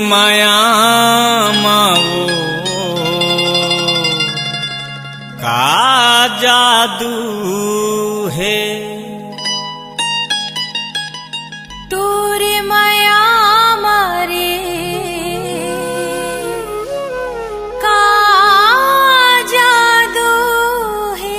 माया माओ का जादू है तोरे माया मारे का जादू है।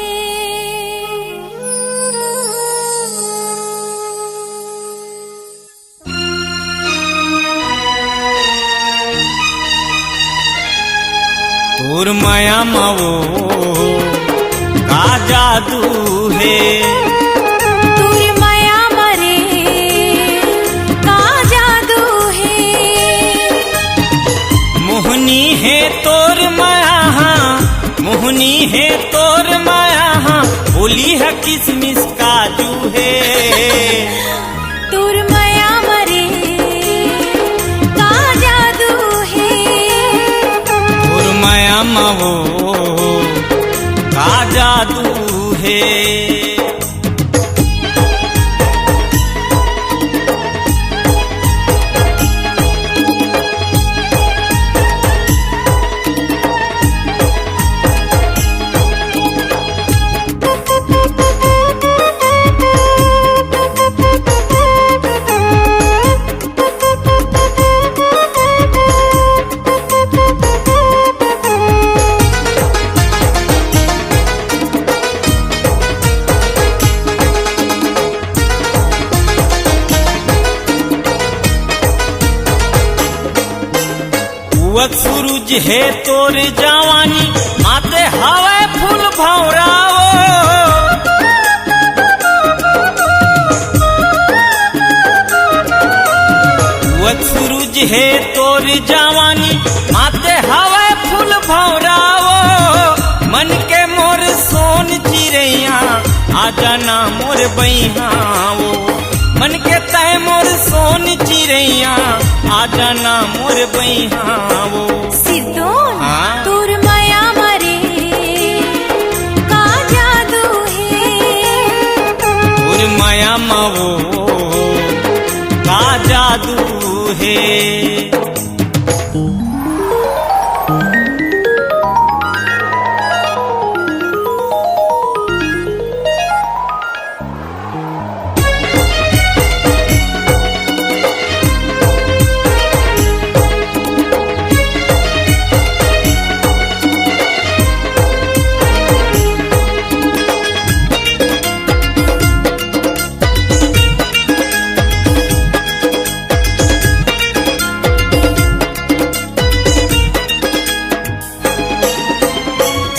तोर माया माओ का जादू है तोरे माया मारे का जादू है। मोहनी है तोर माया मोहनी है तोर माया बोली है किसमिस काजू है। तोर माया मारे का जादू है। तोर माया माओ का जादू है। उवत सूरज है तोर जवानी माते हवा फूल भौराओ। उवत सूरज है तोर जवानी माते हवा फूल भौराओ। मन के मोर सोन चिड़ैया आजा ना मोर बहिहाओ। मन के तय मोर सोन चिड़ैया आजा ना मोर बहिहाओ। सिद्धोन हाँ? तोर माया मारे का जादू है। तोर माया माओ का जादू है।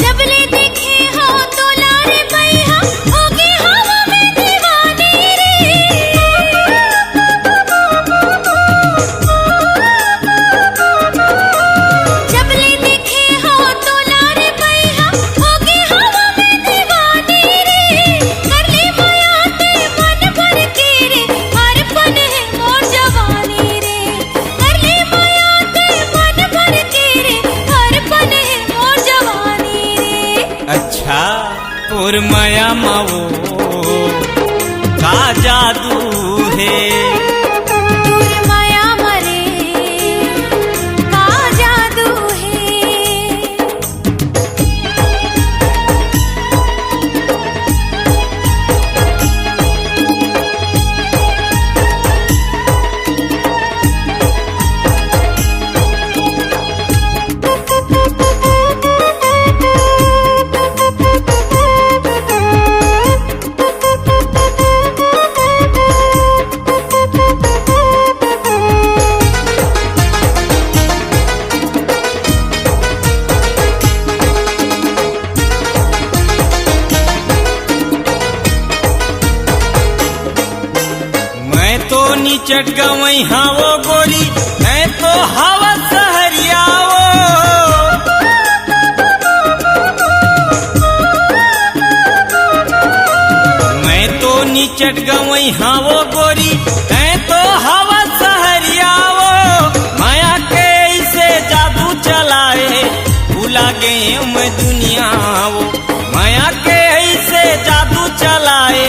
जबले देखे हो तो लारे बैहा होगे हवा में दीवाने रे। जबले देखे हो तो लारे बैहा होगे हवा में दीवाने रे। कर ले माया ते मन भर के रे हर पन है मोर जवानी रे। कर ले माया ते मन भर के रे हर पन है मोर जवानी रे। अच्छा तोर माया माओ का जादू है। तोर माया मारे का जादू है। मैं तो नीचट गवई हावो गोरी मैं तो हवा सहरियाओ। मैं तो नीचट गवई हावो गोरी मैं तो हवा सहरियाओ। माया के ऐसे जादू चलाए भूला गए मैं दुनियाओ। माया के ऐसे जादू चलाए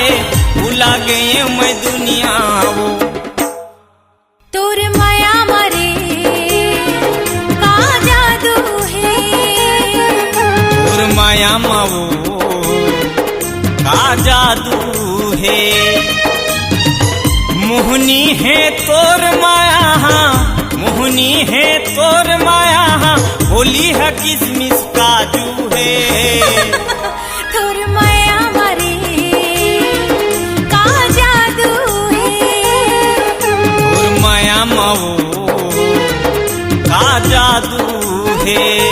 भूला गए मैं दुनियाओ। तोर माया मारे माया मवो का जादू है। मोहनी है तोर माया, मोहनी है तोर माया, होली है किसमिस काजू है। तोर माया मारे का जादू है। तोर माया मवो का जादू है।